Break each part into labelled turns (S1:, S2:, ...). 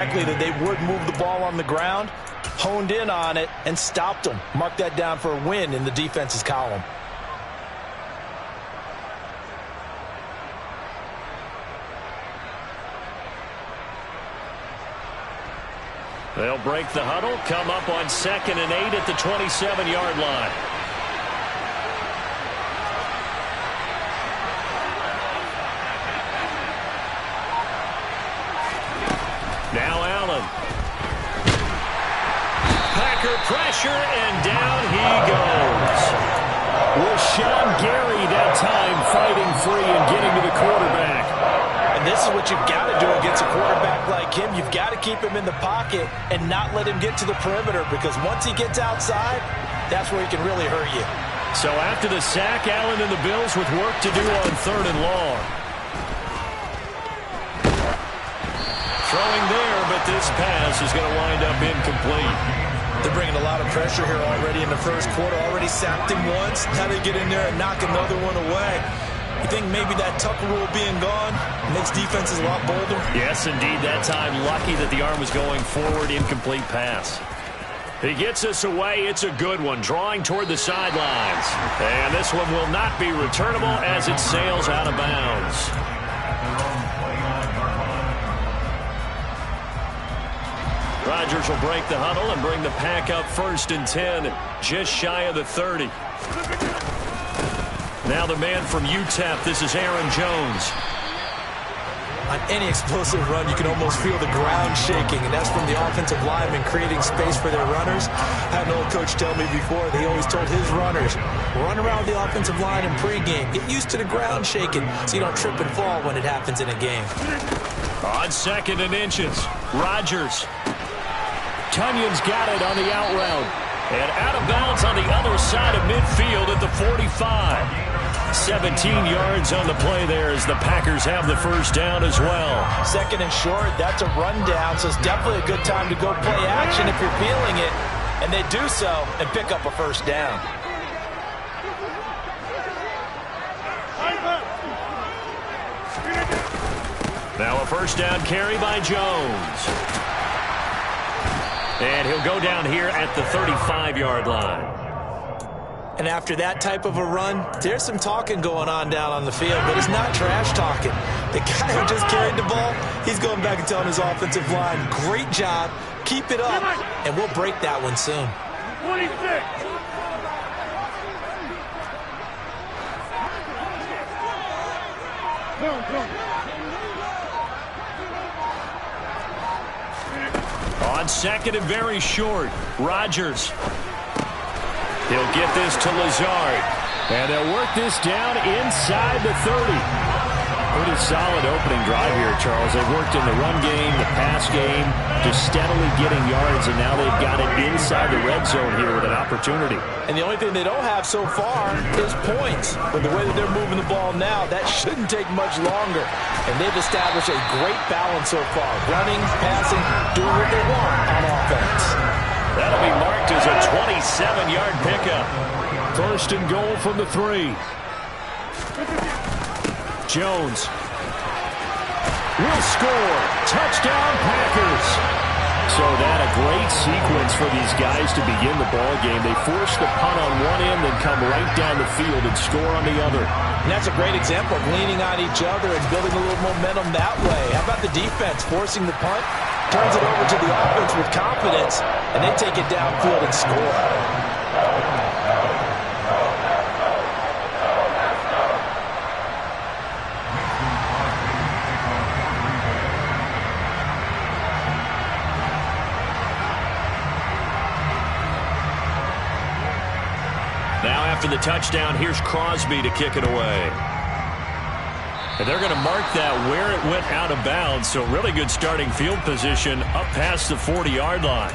S1: Exactly, that they would move the ball on the ground, honed in on it, and stopped them. Mark that down for a win in the defense's column.
S2: They'll break the huddle, come up on 2nd and 8 at the 27-yard line. Now Allen. Packer pressure, and down he goes. With Sean Gary that time fighting free and getting to the quarterback.
S1: And this is what you've got to do against a quarterback like him. You've got to keep him in the pocket and not let him get to the perimeter, because once he gets outside, that's where he can really hurt you.
S2: So after the sack, Allen and the Bills with work to do on 3rd and long. Throwing there, but this pass is going to wind up incomplete.
S1: They're bringing a lot of pressure here already in the first quarter. Already sacked him once. Now they get in there and knock another one away. You think maybe that Tucker rule being gone makes defenses a lot bolder?
S2: Yes, indeed. That time, lucky that the arm was going forward. Incomplete pass. He gets us away. It's a good one. Drawing toward the sidelines. And this one will not be returnable as it sails out of bounds. Rodgers will break the huddle and bring the Pack up 1st and 10, just shy of the 30. Now the man from UTEP, this is Aaron Jones.
S1: On any explosive run, you can almost feel the ground shaking, and that's from the offensive linemen creating space for their runners. I had an old coach tell me before, he always told his runners, run around the offensive line in pregame. Get used to the ground shaking so you don't trip and fall when it happens in a game.
S2: On 2nd and inches, Rodgers. Tunyon's got it on the out route. And out of bounds on the other side of midfield at the 45. 17 yards on the play there as the Packers have the first down as well.
S1: 2nd and short, that's a rundown, so it's definitely a good time to go play action if you're feeling it. And they do so and pick up a first down.
S2: Now a first down carry by Jones. And he'll go down here at the 35-yard line.
S1: And after that type of a run, there's some talking going on down on the field, but it's not trash talking. The guy who just carried the ball, he's going back and telling his offensive line, great job, keep it up, and we'll break that one soon.
S3: 26.
S2: On 2nd and very short, Rodgers. He'll get this to Lazard. And they'll work this down inside the 30. Pretty solid opening drive here, Charles. They've worked in the run game, the pass game, just steadily getting yards, and now they've got it inside the red zone here with an opportunity.
S1: And the only thing they don't have so far is points. But the way that they're moving the ball now, that shouldn't take much longer. And they've established a great balance so far. Running, passing, doing what they want on offense.
S2: That'll be marked as a 27-yard pickup. 1st and goal from the 3. Jones will score. Touchdown, Packers. So that a great sequence for these guys to begin the ball game. They force the punt on one end, then come right down the field and score on the other.
S1: And that's a great example of leaning on each other and building a little momentum that way. How about the defense forcing the punt? Turns it over to the offense with confidence, and they take it downfield and score.
S2: Now after the touchdown, here's Crosby to kick it away. And they're going to mark that where it went out of bounds, so really good starting field position up past the 40-yard line.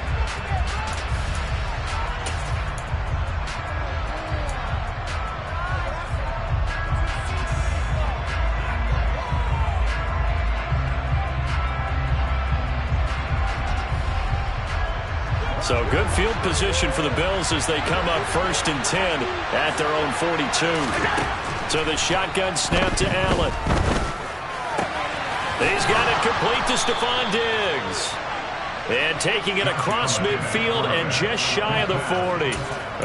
S2: So good field position for the Bills as they come up 1st and 10 at their own 42. So the shotgun snap to Allen. He's got it complete to Stephon Diggs. And taking it across midfield and just shy of the 40.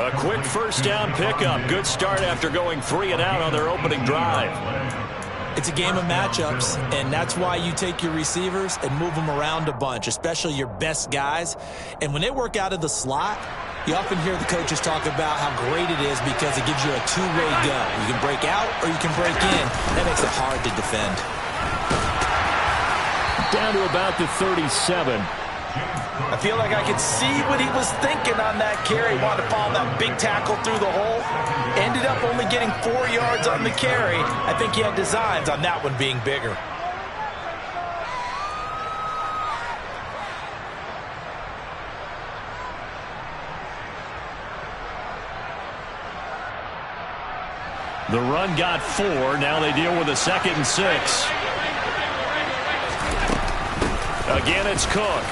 S2: A quick first down pickup. Good start after going 3 and out on their opening drive.
S1: It's a game of matchups, and that's why you take your receivers and move them around a bunch, especially your best guys. And when they work out of the slot, you often hear the coaches talk about how great it is because it gives you a two-way go. You can break out or you can break in. That makes it hard to defend.
S2: Down to about the 37.
S1: I feel like I could see what he was thinking on that carry. Wanted to follow that big tackle through the hole. Ended up only getting 4 yards on the carry. I think he had designs on that one being bigger.
S2: The run got 4. Now they deal with a 2nd and 6. Again, it's Cook.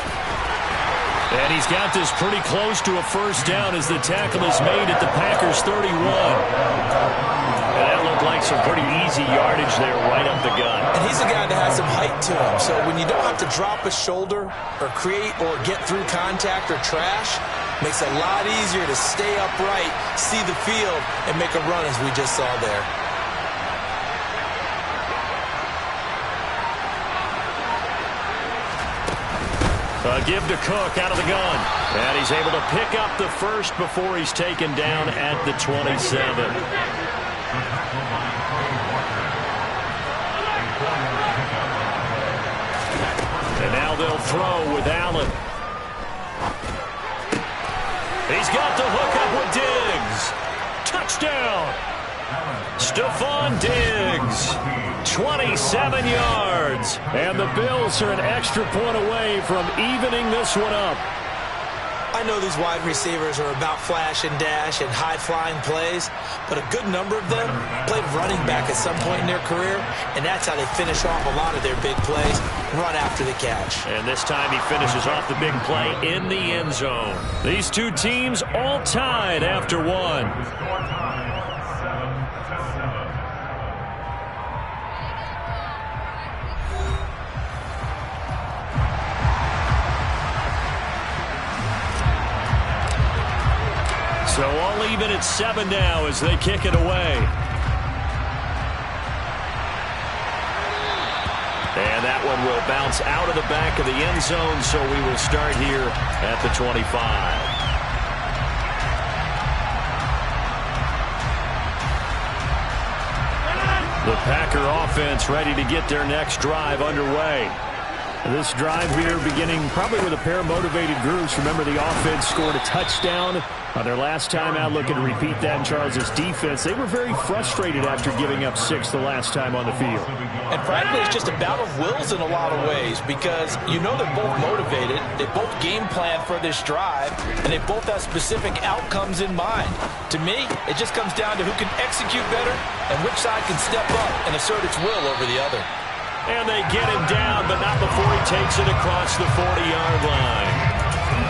S2: And he's got this pretty close to a first down as the tackle is made at the Packers' 31. And that looked like some pretty easy yardage there right up the gut.
S1: And he's a guy that has some height to him. So when you don't have to drop a shoulder or create or get through contact or trash, makes it a lot easier to stay upright, see the field, and make a run as we just saw there.
S2: Give to Cook out of the gun. And he's able to pick up the first before he's taken down at the 27. And now they'll throw with Allen. He's got the hook up with Diggs. Touchdown. Stephon Diggs. 27 yards. And the Bills are an extra point away from evening this one up.
S1: I know these wide receivers are about flash and dash and high-flying plays, but a good number of them played running back at some point in their career, and that's how they finish off a lot of their big plays, run after the catch.
S2: And this time he finishes off the big play in the end zone. These two teams all tied after one. So all even at 7 now as they kick it away. And that one will bounce out of the back of the end zone, so we will start here at the 25. The Packer offense ready to get their next drive underway. This drive here beginning probably with a pair of motivated groups. Remember, the offense scored a touchdown on their last time out. Looking to repeat that in Charles' defense. They were very frustrated after giving up 6 the last time on the field.
S1: And frankly, it's just a battle of wills in a lot of ways because you know they're both motivated. They both game plan for this drive, and they both have specific outcomes in mind. To me, it just comes down to who can execute better and which side can step up and assert its will over the other.
S2: And they get him down, but not before he takes it across the 40-yard line.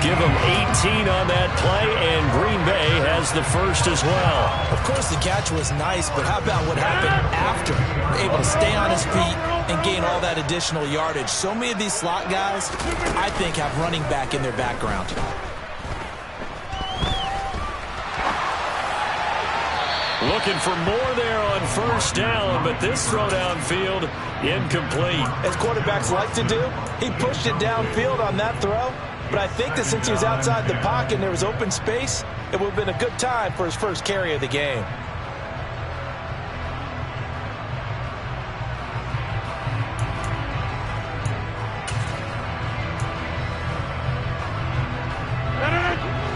S2: Give him 18 on that play, and Green Bay has the first as well.
S1: Of course, the catch was nice, but how about what happened after? Able to stay on his feet and gain all that additional yardage. So many of these slot guys, I think, have running back in their background.
S2: Looking for more there on first down, but this throw downfield, incomplete.
S1: As quarterbacks like to do, he pushed it downfield on that throw. But I think that since he was outside the pocket and there was open space, it would have been a good time for his first carry of the game.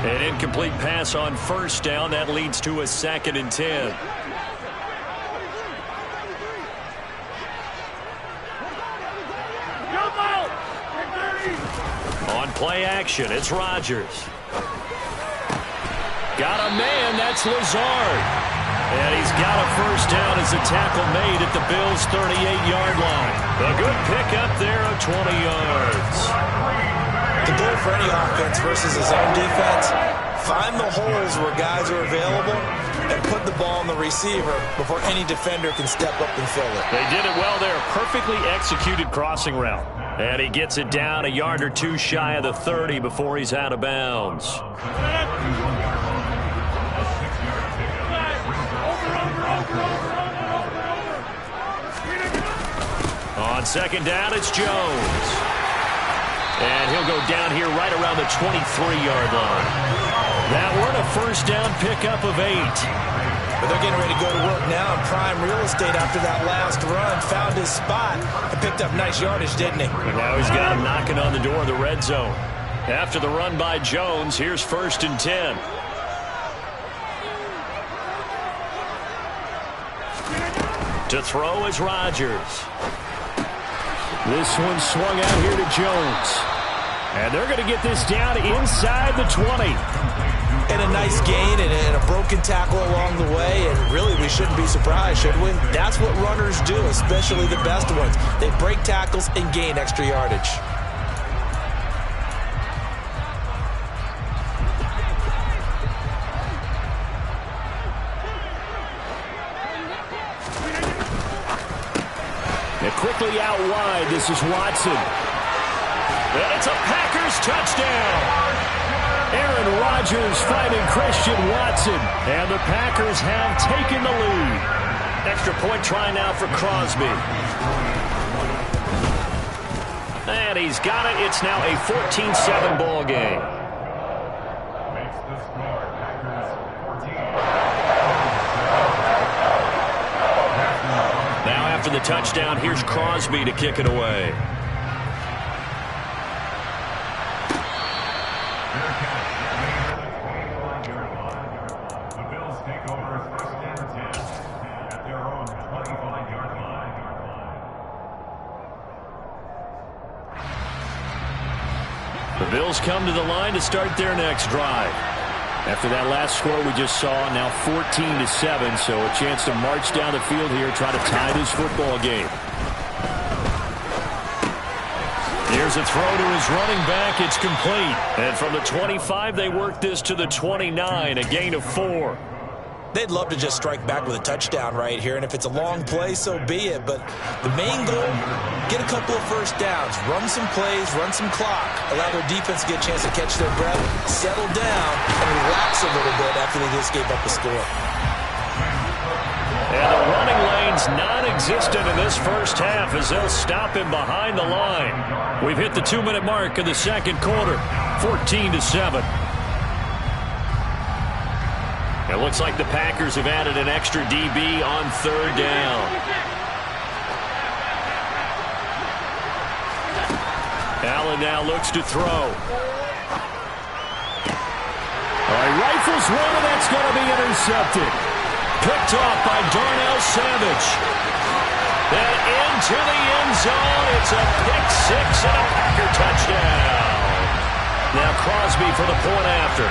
S2: An incomplete pass on first down. That leads to a 2nd and 10. On play action, it's Rodgers. Got a man, that's Lazard. And he's got a first down as a tackle made at the Bills' 38-yard line. A good pickup there of 20 yards.
S1: The goal for any offense versus his own defense, find the holes where guys are available and put the ball on the receiver before any defender can step up and fill it.
S2: They did it well there. Perfectly executed crossing route. And he gets it down a yard or two shy of the 30 before he's out of bounds. On second down, it's Jones. And he'll go down here right around the 23-yard line. That were a first down pickup of 8.
S1: But they're getting ready to go to work now in prime real estate after that last run. Found his spot and picked up nice yardage, didn't he?
S2: And now he's got him knocking on the door of the red zone. After the run by Jones, here's 1st and 10. To throw is Rodgers. This one swung out here to Jones. And they're going to get this down inside the 20.
S1: And a nice gain and a broken tackle along the way. And really, we shouldn't be surprised, should we? That's what runners do, especially the best ones. They break tackles and gain extra yardage.
S2: They're quickly out wide. This is Watson. And it's a Packers touchdown. Aaron Rodgers finding Christian Watson. And the Packers have taken the lead. Extra point try now for Crosby. And he's got it. It's now a 14-7 ball game. Now after the touchdown, here's Crosby to kick it away. The Bills come to the line to start their next drive. After that last score we just saw, now 14-7, so a chance to march down the field here, try to tie this football game. Here's a throw to his running back. It's complete. And from the 25, they work this to the 29, a gain of 4.
S1: They'd love to just strike back with a touchdown right here, and if it's a long play, so be it. But the main goal, get a couple of first downs, run some plays, run some clock, allow their defense to get a chance to catch their breath, settle down, and relax a little bit after they just gave up a score.
S2: And the running lane's non-existent in this first half as they'll stop him behind the line. We've hit the 2-minute mark of the second quarter, 14-7. It looks like the Packers have added an extra DB on third down. Allen now looks to throw. All right, rifles one, and that's going to be intercepted. Picked off by Darnell Savage. Then into the end zone. It's a pick six and a Packer touchdown. Now Crosby for the point after.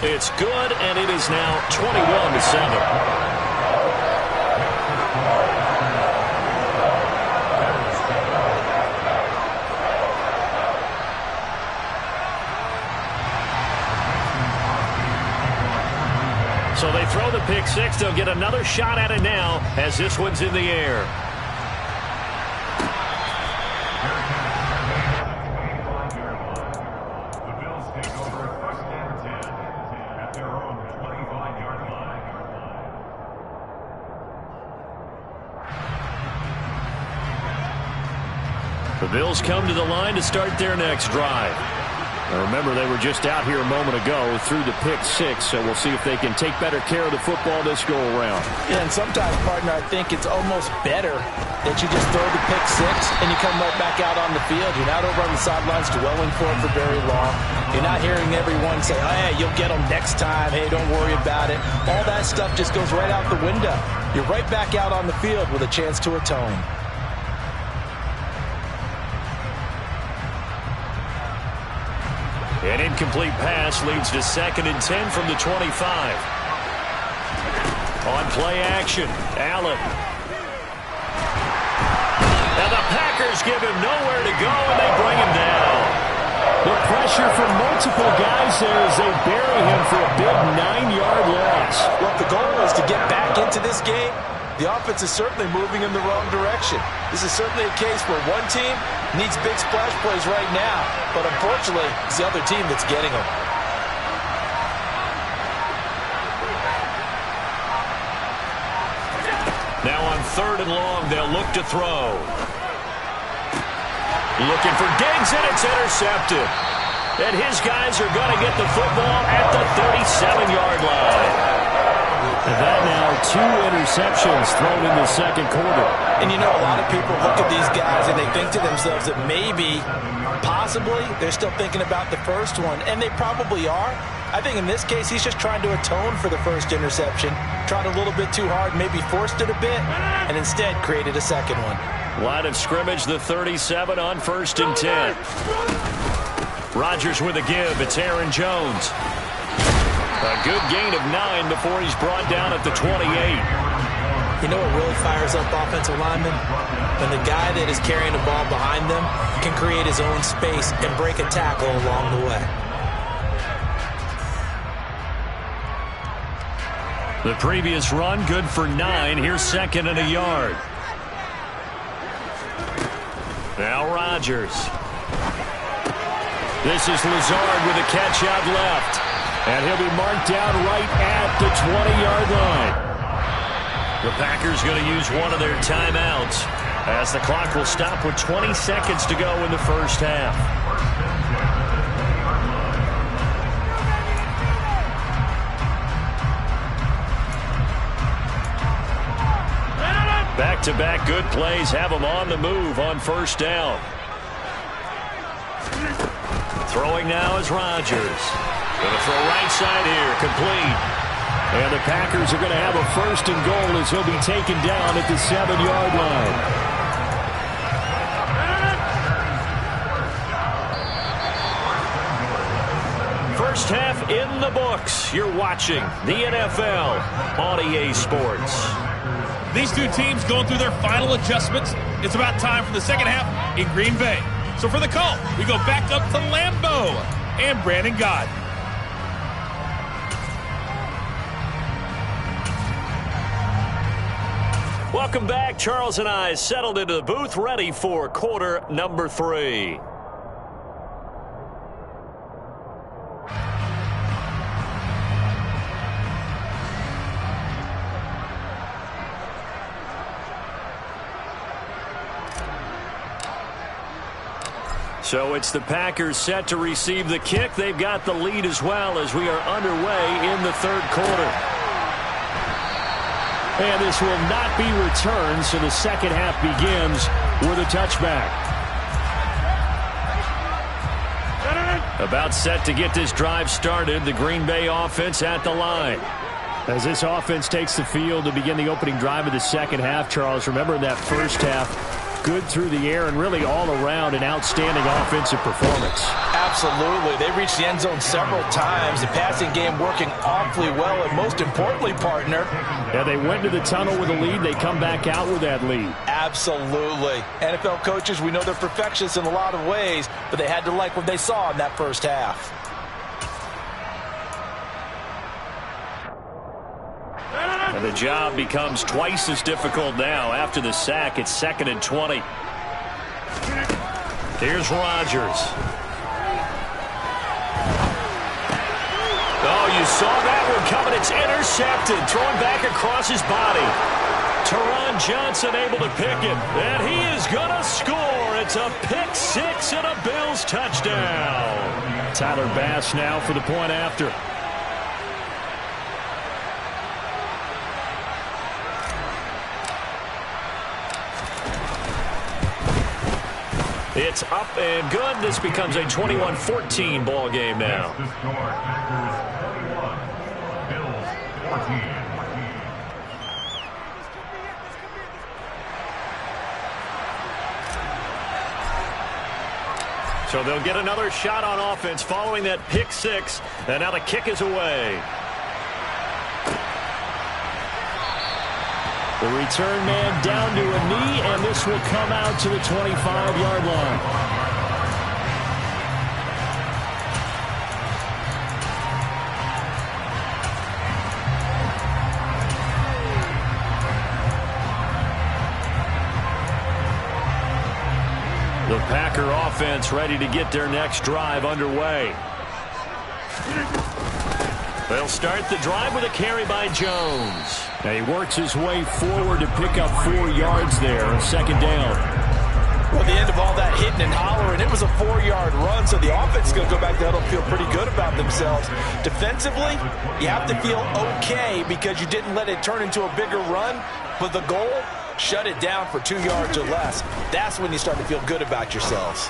S2: It's good, and it is now 21-7. So they throw the pick six. They'll get another shot at it now as this one's in the air. The Bills come to the line to start their next drive. Now remember, they were just out here a moment ago through the pick six, so we'll see if they can take better care of the football this go-around.
S1: Yeah, and sometimes, partner, I think it's almost better that you just throw the pick six and you come right back out on the field. You're not over on the sidelines dwelling for it for very long. You're not hearing everyone say, oh, hey, you'll get them next time. Hey, don't worry about it. All that stuff just goes right out the window. You're right back out on the field with a chance to atone.
S2: An incomplete pass leads to 2nd and 10 from the 25. On play action, Allen. And the Packers give him nowhere to go, and they bring him down. The pressure from multiple guys there as they bury him for a big 9-yard loss.
S1: Look, the goal is to get back into this game The offense is certainly moving in the wrong direction. This is certainly a case where one team needs big splash plays right now, but unfortunately, it's the other team that's getting them.
S2: Now on 3rd and long, they'll look to throw. Looking for Diggs, and it's intercepted. And his guys are going to get the football at the 37-yard line. And that now 2 interceptions thrown in the second quarter.
S1: And you know, a lot of people look at these guys and they think to themselves that maybe, possibly, they're still thinking about the first one. And they probably are. I think in this case, he's just trying to atone for the first interception. Tried a little bit too hard, maybe forced it a bit, and instead created a second one.
S2: Line of scrimmage, the 37 on 1st and 10. Rodgers with a give. It's Aaron Jones. A good gain of 9 before he's brought down at the 28.
S1: You know what really fires up offensive linemen? When the guy that is carrying the ball behind them can create his own space and break a tackle along the way.
S2: The previous run, good for 9. Here's 2nd and a yard. Now Rodgers. This is Lazard with a catch out left. And he'll be marked down right at the 20-yard line. The Packers going to use one of their timeouts as the clock will stop with 20 seconds to go in the first half. Back-to-back good plays have them on the move on 1st down. Throwing now is Rodgers. Going to throw right side here, complete. And the Packers are going to have a 1st and goal as he'll be taken down at the 7-yard line. First half in the books. You're watching the NFL on EA Sports.
S3: These two teams going through their final adjustments. It's about time for the second half in Green Bay. So for the call, we go back up to Lambeau and Brandon Gott.
S2: Welcome back. Charles and I settled into the booth, ready for quarter number 3. So it's the Packers set to receive the kick. They've got the lead as well as we are underway in the 3rd quarter. And this will not be returned, so the second half begins with a touchback. About set to get this drive started, the Green Bay offense at the line. As this offense takes the field to begin the opening drive of the second half, Charles, remember in that first half, good through the air and really all around an outstanding offensive performance.
S1: Absolutely. They reached the end zone several times. The passing game working awfully well, and most importantly, partner.
S2: Yeah, they went to the tunnel with a lead. They come back out with that lead.
S1: Absolutely. NFL coaches, we know they're perfectionists in a lot of ways, but they had to like what they saw in that first half.
S2: And the job becomes twice as difficult now. After the sack, it's 2nd and 20. Here's Rodgers. Oh, you saw that one coming. It's intercepted. Throwing back across his body. Teron Johnson able to pick it. And he is going to score. It's a pick 6 and a Bills touchdown. Tyler Bass now for the point after. It's up and good. This becomes a 21-14 ball game now. So they'll get another shot on offense following that pick 6. And now the kick is away. The return man down to a knee, and this will come out to the 25-yard line. The Packer offense ready to get their next drive underway. They'll start the drive with a carry by Jones. And he works his way forward to pick up 4 yards there on second down.
S1: Well, the end of all that hitting and hollering, it was a 4-yard run, so the offense is going to go back to huddle and feel pretty good about themselves. Defensively, you have to feel okay because you didn't let it turn into a bigger run, but the goal, shut it down for 2 yards or less. That's when you start to feel good about yourselves.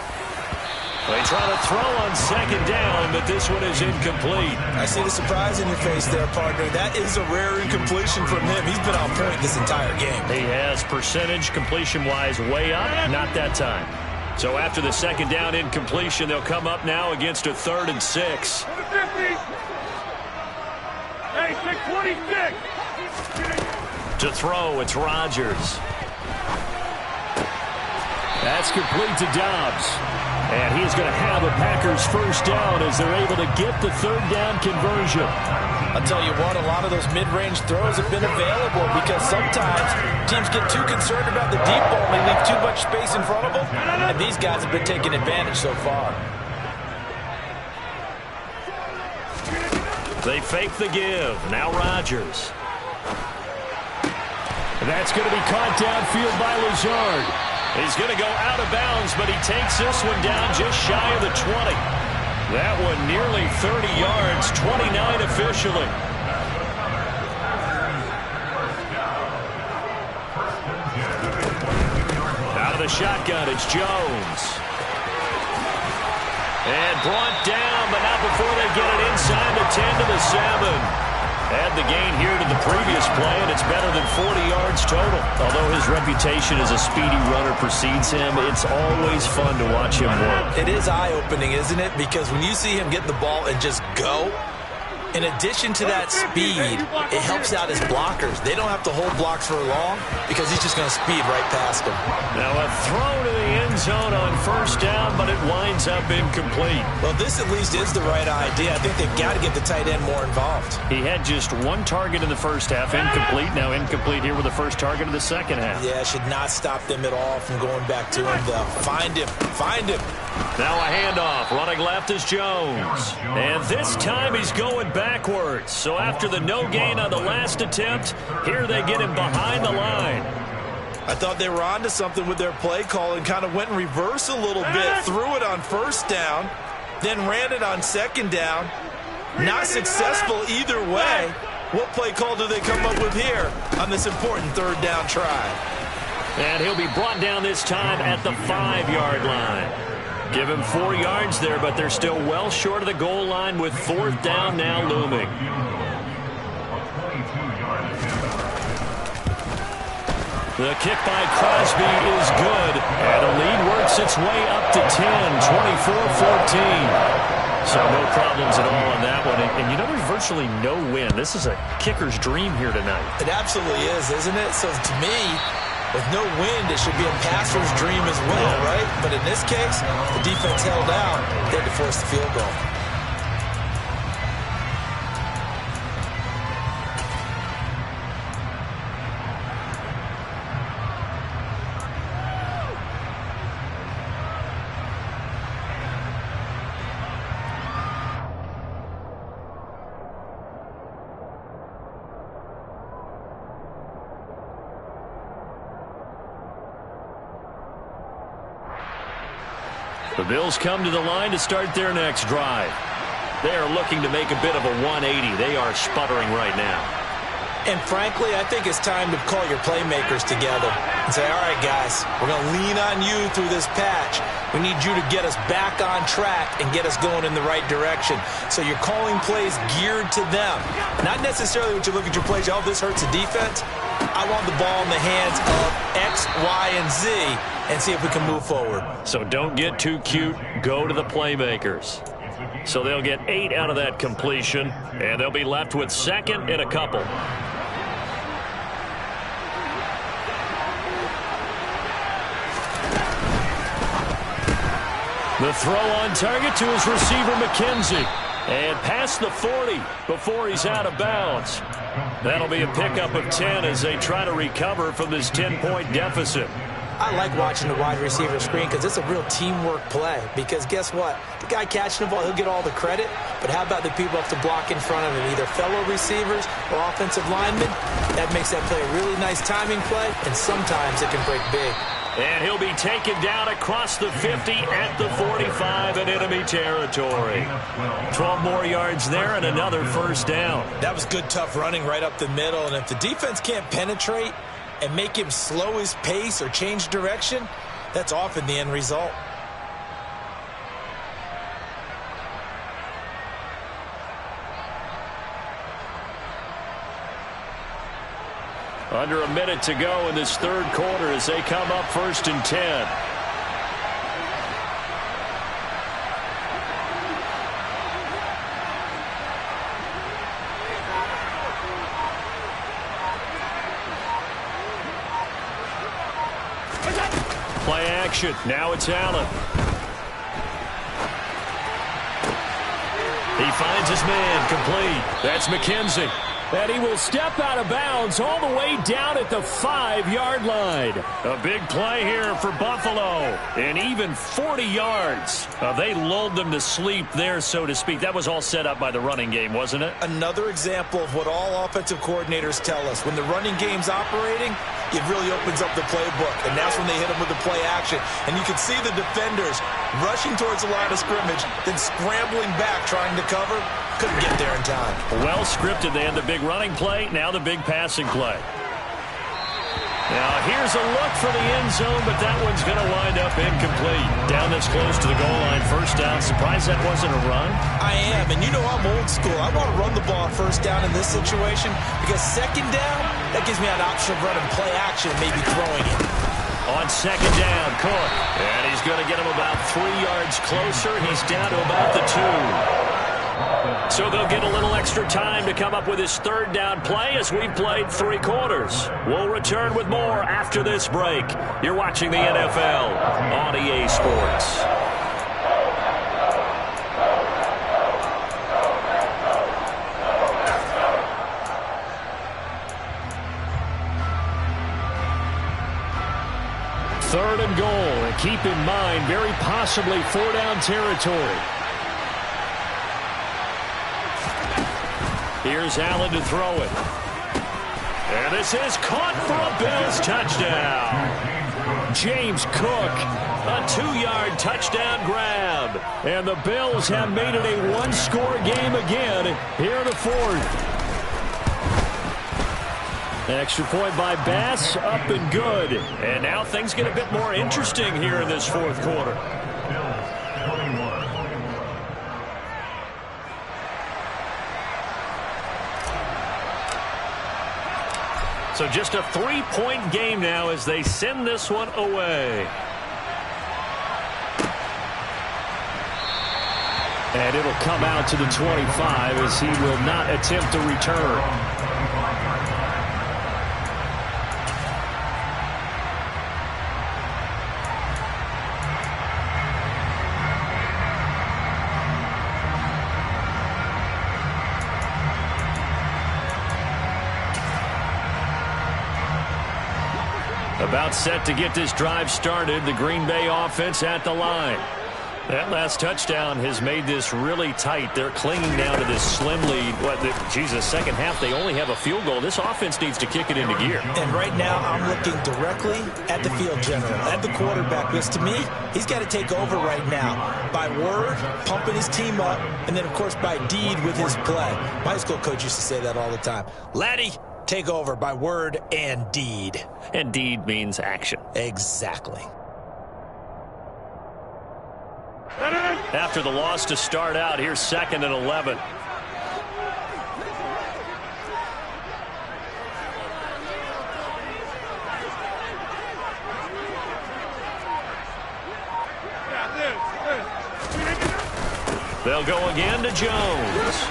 S2: They try to throw on second down, but this one is incomplete.
S1: I see the surprise in your face there, partner. That is a rare incompletion from him. He's been on point this entire game.
S2: He has percentage completion-wise way up, not that time. So after the second down incompletion, they'll come up now against a 3rd and 6.
S4: Hey, 626.
S2: To throw, it's Rodgers. That's complete to Dobbs. And he's going to have a Packers first down as they're able to get the 3rd down conversion.
S1: I'll tell you what, a lot of those mid-range throws have been available because sometimes teams get too concerned about the deep ball and they leave too much space in front of them, and these guys have been taking advantage so far.
S2: They fake the give. Now Rodgers. That's going to be caught downfield by Lazard. He's going to go out of bounds, but he takes this one down just shy of the 20. That one nearly 30 yards, 29 officially. Out of the shotgun, it's Jones. And brought down, but not before they get it inside the 10 to the 7. Add the gain here to the previous play, and it's better than 40 yards total. Although his reputation as a speedy runner precedes him, it's always fun to watch him work.
S1: It is eye-opening, isn't it? Because when you see him get the ball and just go, in addition to that speed, it helps out his blockers. They don't have to hold blocks for long because he's just going to speed right past them.
S2: Now a throw to the end zone on first down, but it winds up incomplete.
S1: Well, this at least is the right idea. I think they've got to get the tight end more involved.
S2: He had just 1 target in the first half, incomplete. Now incomplete here with the first target of the second half.
S1: Yeah, should not stop them at all from going back to him, though. Find him. Find him.
S2: Now a handoff. Running left is Jones. And this time he's going backwards. So after the no gain on the last attempt, here they get him behind the line.
S1: I thought they were onto something with their play call and kind of went in reverse a little bit. Threw it on first down, then ran it on second down. Not successful either way. What play call do they come up with here on this important 3rd down try?
S2: And he'll be brought down this time at the 5-yard line. Give him 4 yards there, but they're still well short of the goal line with 4th down now looming. The kick by Crosby is good, and the lead works its way up to 10, 24-14. So no problems at all on that one. And you know, there's virtually no win. This is a kicker's dream here tonight.
S1: It absolutely is, isn't it? So to me, with no wind, it should be a passer's dream as well, right? But in this case, the defense held out. They had to force the field goal.
S2: The Bills come to the line to start their next drive. They are looking to make a bit of a 180. They are sputtering right now.
S1: And frankly, I think it's time to call your playmakers together and say, all right, guys, we're going to lean on you through this patch. We need you to get us back on track and get us going in the right direction. So you're calling plays geared to them. Not necessarily when you look at your plays, oh, this hurts the defense. I want the ball in the hands of X, Y, and Z and see if we can move forward.
S2: So don't get too cute. Go to the playmakers. So they'll get 8 out of that completion, and they'll be left with 2nd and a couple. The throw on target to his receiver, McKenzie. And past the 40 before he's out of bounds. That'll be a pickup of 10 as they try to recover from this 10-point deficit.
S1: I like watching the wide receiver screen because it's a real teamwork play. Because guess what? The guy catching the ball, he'll get all the credit. But how about the people have to block in front of him, either fellow receivers or offensive linemen? That makes that play a really nice timing play, and sometimes it can break big.
S2: And he'll be taken down across the 50 at the 45 in enemy territory. 12 more yards there and another first down.
S1: That was good, tough running right up the middle. And if the defense can't penetrate and make him slow his pace or change direction, that's often the end result.
S2: Under a minute to go in this third quarter as they come up 1st and 10. Play action. Now it's Allen. He finds his man complete. That's McKenzie. And he will step out of bounds all the way down at the 5-yard line. A big play here for Buffalo. And even 40 yards. They lulled them to sleep there, so to speak. That was all set up by the running game, wasn't it?
S1: Another example of what all offensive coordinators tell us. When the running game's operating, it really opens up the playbook. And that's when they hit them with the play action. And you can see the defenders rushing towards the line of scrimmage, then scrambling back trying to cover. Couldn't get there in time.
S2: Well scripted. They had the big running play, now the big passing play. Now here's a look for the end zone, but that one's going to wind up incomplete. Down that's close to the goal line, first down. Surprised that wasn't a run? I am, and you know I'm old school. I want to run the ball on first down in this situation because second down, that gives me an option of running play action and maybe throwing it. On second down, Cook. And he's going to get him about 3 yards closer. He's down to about the 2. So they'll get a little extra time to come up with his third down play as we've played 3 quarters. We'll return with more after this break. You're watching the NFL on EA Sports. Third and goal. And keep in mind, very possibly 4-down territory. Here's Allen to throw it. And this is caught for a Bills touchdown. James Cook, a 2-yard touchdown grab. And the Bills have made it a one-score game again here in the fourth. An extra point by Bass, up and good. And now things get a bit more interesting here in this fourth quarter. So just a 3-point game now as they send this one away. And it'll come out to the 25 as he will not attempt to return. About set to get this drive started. The Green Bay offense at the line. That last touchdown has made this really tight. They're clinging now to this slim lead. Second half, they only have a field goal. This offense needs to kick it into gear.
S1: And right now, I'm looking directly at the field general, at the quarterback. Because to me, he's got to take over right now. By word, pumping his team up, and then, of course, by deed with his play. My high school coach used to say that all the time. Laddie, take over by word and deed.
S2: And deed means action.
S1: Exactly.
S2: After the loss to start out, here's 2nd and 11. They'll go again to Jones.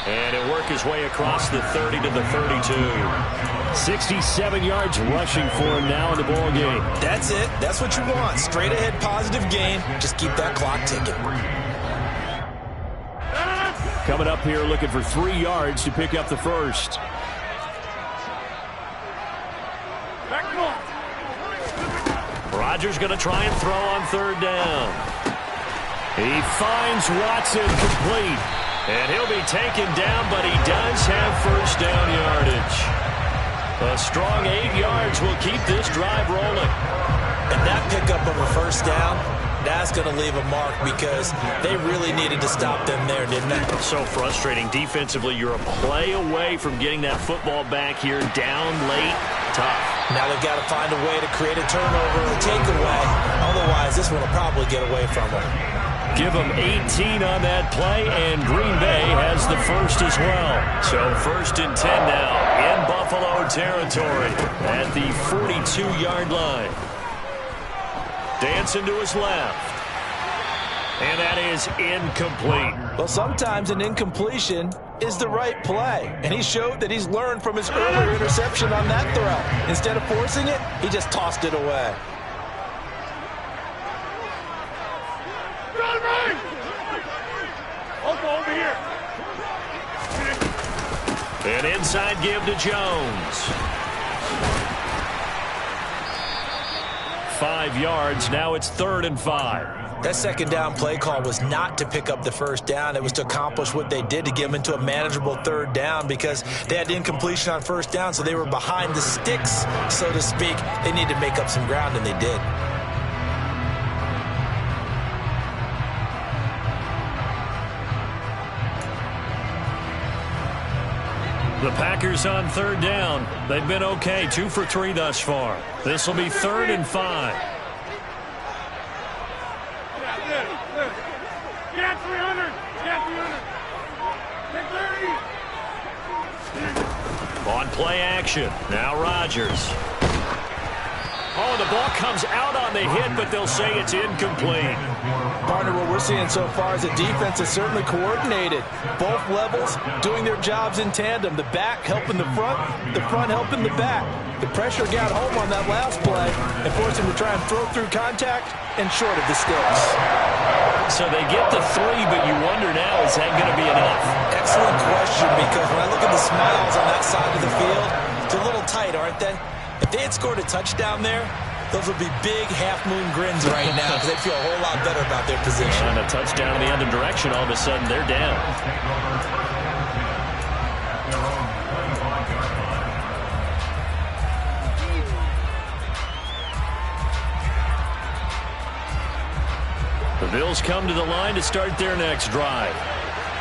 S2: And he'll work his way across the 30 to the 32. 67 yards rushing for him now in the ball game.
S1: That's it. That's what you want. Straight ahead positive game. Just keep that clock ticking.
S2: Coming up here looking for 3 yards to pick up the first. Rodgers going to try and throw on third down. He finds Watson complete. And he'll be taken down, but he does have first down yardage. A strong 8 yards will keep this drive rolling.
S1: And that pickup of a first down, that's going to leave a mark because they really needed to stop them there, didn't they?
S2: So frustrating. Defensively, you're a play away from getting that football back here down late. Tough.
S1: Now they've got to find a way to create a turnover or a takeaway. Otherwise, this one will probably get away from them.
S2: Give them 18 on that play, and Green Bay has the first as well. So 1st and 10 now in Buffalo territory at the 42-yard line. Dancing to his left. And that is incomplete.
S1: Well, sometimes an incompletion is the right play. And he showed that he's learned from his earlier interception on that throw. Instead of forcing it, he just tossed it away.
S4: Over here.
S2: An inside give to Jones. 5 yards. Now it's 3rd and 5.
S1: That second down play call was not to pick up the first down. It was to accomplish what they did to get them into a manageable 3rd down because they had incompletion on first down, so they were behind the sticks, so to speak. They needed to make up some ground, and they did.
S2: The Packers on 3rd down. They've been okay. 2 for 3 thus far. This will be 3rd and 5.
S4: Get 300. Get 300. Get 30.
S2: On play action. Now Rodgers. Oh, the ball comes out on the hit, but they'll say it's incomplete.
S1: Partner, what we're seeing so far is the defense is certainly coordinated. Both levels doing their jobs in tandem. The back helping the front helping the back. The pressure got home on that last play and forced him to try and throw through contact and short of the sticks.
S2: So they get the 3, but you wonder now, is that going to be enough?
S1: Excellent question, because when I look at the smiles on that side of the field, they're a little tight, aren't they? If they had scored a touchdown there, those would be big half-moon grins right now because they feel a whole lot better about their position.
S2: On a touchdown in the other direction, all of a sudden they're down. The Bills come to the line to start their next drive.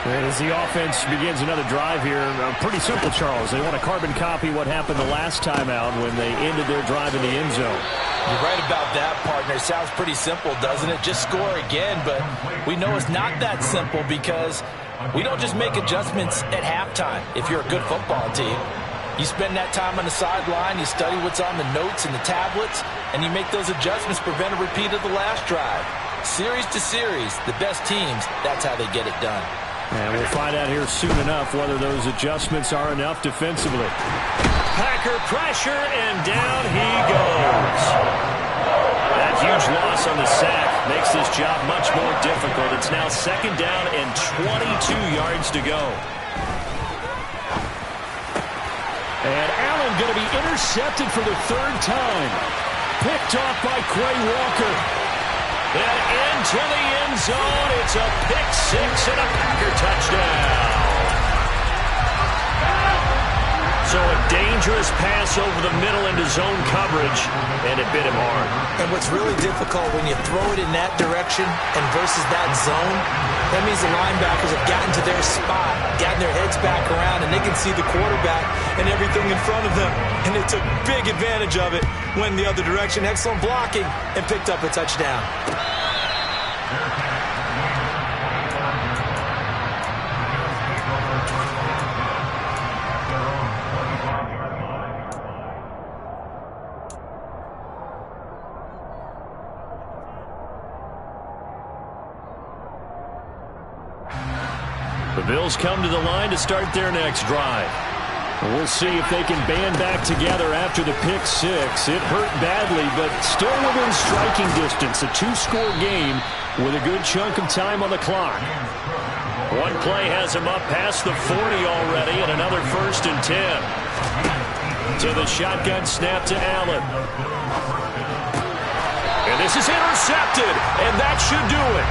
S5: And as the offense begins another drive here, pretty simple, Charles. They want to carbon copy what happened the last time out when they ended their drive in the end zone.
S1: You're right about that, partner. Sounds pretty simple, doesn't it? Just score again, but we know it's not that simple because we don't just make adjustments at halftime if you're a good football team. You spend that time on the sideline, you study what's on the notes and the tablets, and you make those adjustments, prevent a repeat of the last drive. Series to series, the best teams, that's how they get it done.
S5: And we'll find out here soon enough whether those adjustments are enough defensively.
S2: Packer pressure, and down he goes. That huge loss on the sack makes this job much more difficult. It's now 2nd down and 22 yards to go.
S5: And Allen going to be intercepted for the 3rd time. Picked off by Quay Walker.
S2: And into the end zone. It's a pick 6 and a Packer touchdown. So a dangerous pass over the middle into zone coverage, and it bit him hard.
S1: And what's really difficult when you throw it in that direction and versus that zone, that means the linebackers have gotten to their spot, gotten their heads back around, and they can see the quarterback and everything in front of them. And they took big advantage of it, went the other direction, excellent blocking, and picked up a touchdown.
S2: The Bills come to the line to start their next drive.
S5: We'll see if they can band back together after the pick 6. It hurt badly, but still within striking distance. A 2-score game with a good chunk of time on the clock.
S2: One play has him up past the 40 already, and another 1st and 10. To the shotgun snap to Allen. And This is intercepted, and that should do it.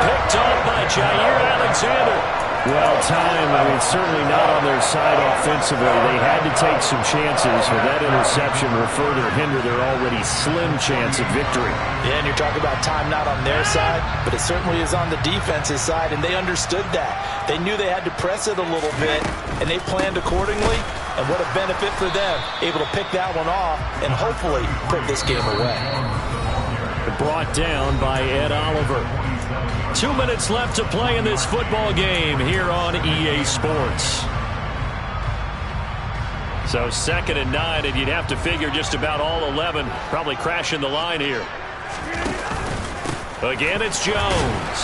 S2: Picked off by Jair Alexander.
S5: Well, time, certainly not on their side offensively. They had to take some chances, but that interception will further hinder their already slim chance of victory.
S1: Yeah, and you're talking about time not on their side, but it certainly is on the defense's side, and they understood that. They knew they had to press it a little bit, and they planned accordingly, and what a benefit for them, able to pick that one off and hopefully put this game away.
S2: Brought down by Ed Oliver. 2 minutes left to play in this football game here on EA Sports. So 2nd and 9, and you'd have to figure just about all 11 probably crashing the line here. Again, it's Jones.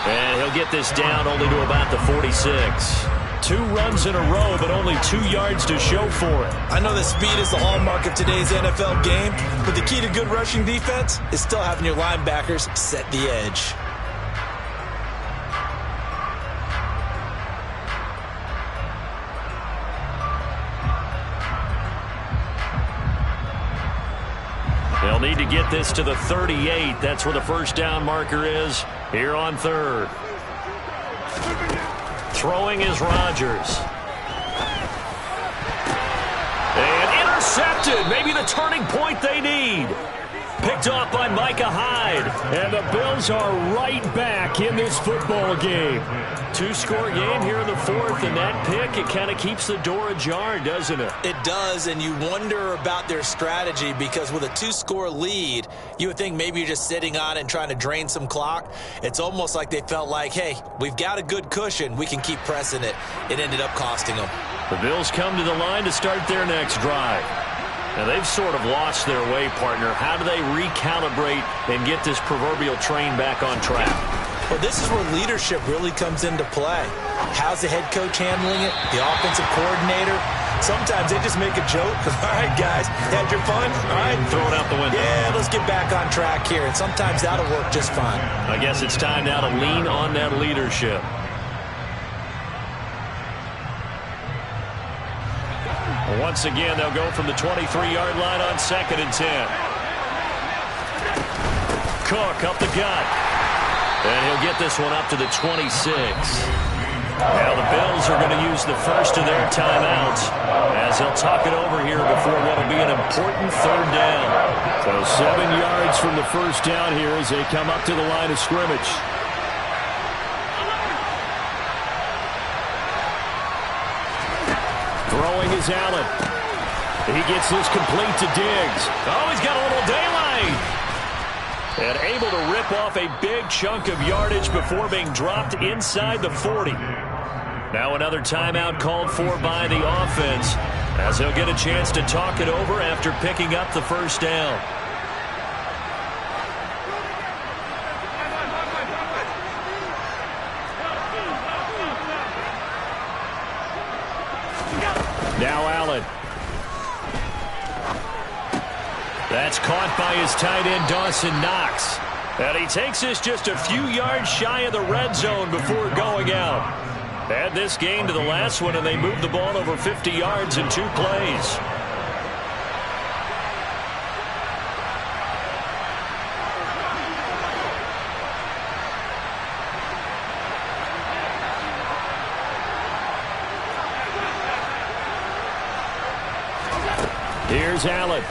S2: And he'll get this down only to about the 46. 2 runs in a row, but only 2 yards to show for it.
S1: I know that speed is the hallmark of today's NFL game, but the key to good rushing defense is still having your linebackers set the edge.
S2: They'll need to get this to the 38. That's where the first down marker is here on 3rd. Throwing is Rodgers. And intercepted. Maybe the turning point they need. Picked off by Micah Hyde.
S5: And the Bills are right back in this football game.
S2: 2-score game here in the 4th, and that pick, it kind of keeps the door ajar, doesn't it?
S1: It does, and you wonder about their strategy because with a 2-score lead, you would think maybe you're just sitting on it and trying to drain some clock. It's almost like they felt like, hey, we've got a good cushion. We can keep pressing it. It ended up costing them.
S2: The Bills come to the line to start their next drive. Now, they've sort of lost their way, partner. How do they recalibrate and get this proverbial train back on track?
S1: Well, this is where leadership really comes into play. How's the head coach handling it? The offensive coordinator? Sometimes they just make a joke. All right, guys, had your fun? All right.
S2: Throw it out the window.
S1: Yeah, let's get back on track here. And sometimes that'll work just fine.
S2: I guess it's time now to lean on that leadership. Once again, they'll go from the 23-yard line on 2nd and 10. Cook up the gut. And he'll get this one up to the 26. Now the Bills are going to use the first of their timeouts as they'll talk it over here before what will be an important 3rd down.
S5: So 7 yards from the first down here as they come up to the line of scrimmage. Throwing is Allen. He gets this complete to Diggs.
S2: Oh, he's got a little daylight. And able to rip off a big chunk of yardage before being dropped inside the 40. Now another timeout called for by the offense as he'll get a chance to talk it over after picking up the first down.
S5: Now Allen.
S2: That's caught by his tight end, Dawson Knox. And he takes this just a few yards shy of the red zone before going out. Add this game to the last one, and they moved the ball over 50 yards in 2 plays.
S5: Here's Allen.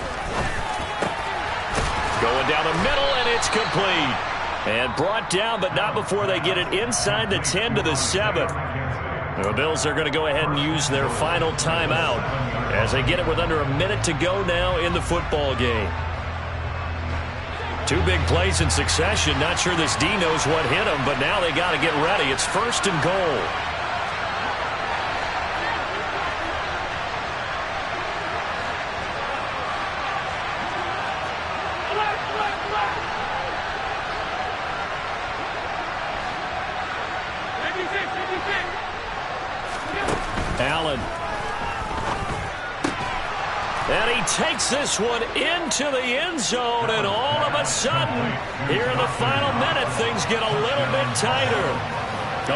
S2: Going down the middle, and it's complete. And brought down, but not before they get it inside the 10 to the 7. The Bills are going to go ahead and use their final timeout as they get it with under a minute to go now in the football game. 2 big plays in succession. Not sure this D knows what hit him, but now they got to get ready. It's 1st and goal. Allen. And he takes this one into the end zone, and all of a sudden, here in the final minute, things get a little bit tighter.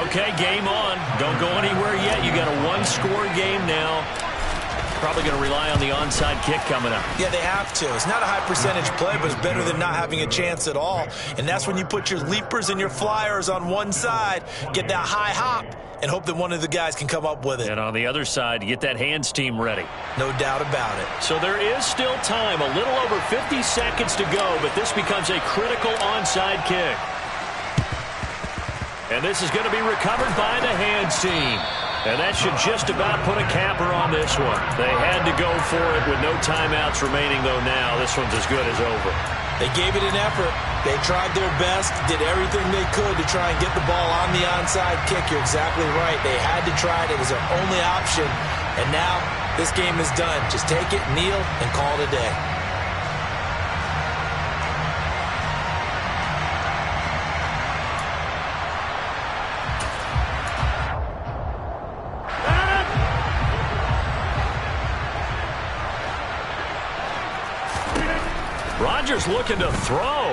S2: Okay, game on. Don't go anywhere yet. You got a 1-score game now. probably going to rely on the onside kick coming up.
S1: Yeah, they have to. It's not a high percentage play, but it's better than not having a chance at all. And that's when you put your leapers and your flyers on one side, get that high hop, and hope that one of the guys can come up with it.
S2: And on the other side, you get that hands team ready.
S1: No doubt about it.
S2: So there is still time, a little over 50 seconds to go, but this becomes a critical onside kick. And this is going to be recovered by the hands team. And that should just about put a capper on this one. They had to go for it with no timeouts remaining, though now. This one's as good as over.
S1: They gave it an effort. They tried their best, did everything they could to try and get the ball on the onside kick. You're exactly right. They had to try it. It was their only option. And now this game is done. Just take it, kneel, and call it a day.
S2: Rodgers looking to throw.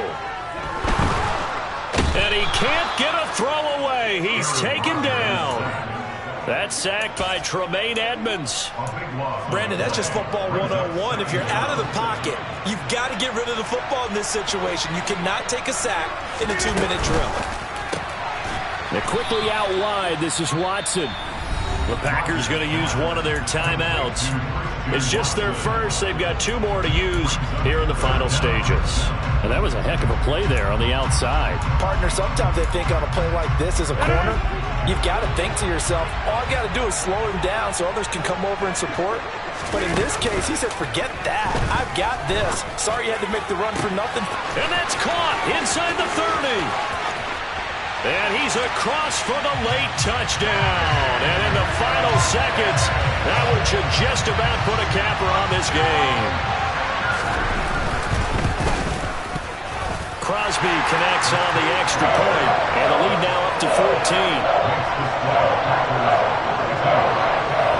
S2: And he can't get a throw away. He's taken down. That's sacked by Tremaine Edmonds.
S1: Brandon, that's just football 101. If you're out of the pocket, you've got to get rid of the football in this situation. You cannot take a sack in a 2-minute drill.
S2: And quickly out wide, this is Watson. The Packers going to use one of their timeouts. It's just their first. They've got 2 more to use here in the final stages. And that was a heck of a play there on the outside.
S1: Partner, sometimes they think on a play like this as a corner, you've got to think to yourself, all I got to do is slow him down so others can come over and support. But in this case, he said, forget that. I've got this. Sorry you had to make the run for nothing.
S2: And that's caught inside the 30. And he's across for the late touchdown. And in the final seconds, that one should just about put a capper on this game. Crosby connects on the extra point. And the lead now up to 14.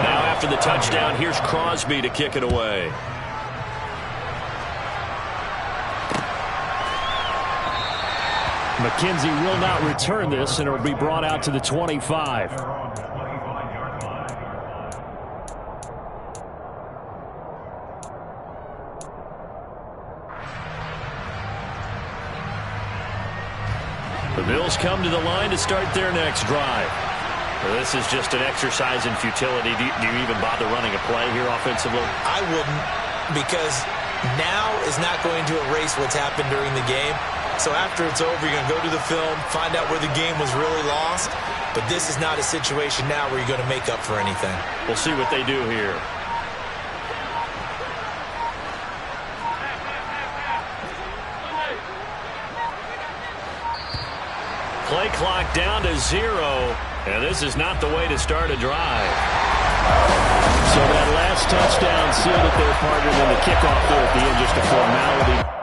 S2: Now after the touchdown, here's Crosby to kick it away.
S5: McKenzie will not return this, and it will be brought out to the 25.
S2: The Bills come to the line to start their next drive. Well, this is just an exercise in futility. Do you even bother running a play here offensively?
S1: I wouldn't, because now is not going to erase what's happened during the game. So after it's over, you're going to go to the film, find out where the game was really lost. But this is not a situation now where you're going to make up for anything.
S2: We'll see what they do here. Play clock down to 0. And this is not the way to start a drive.
S5: So that last touchdown sealed it there, partner, then the kickoff there at the end, just a formality.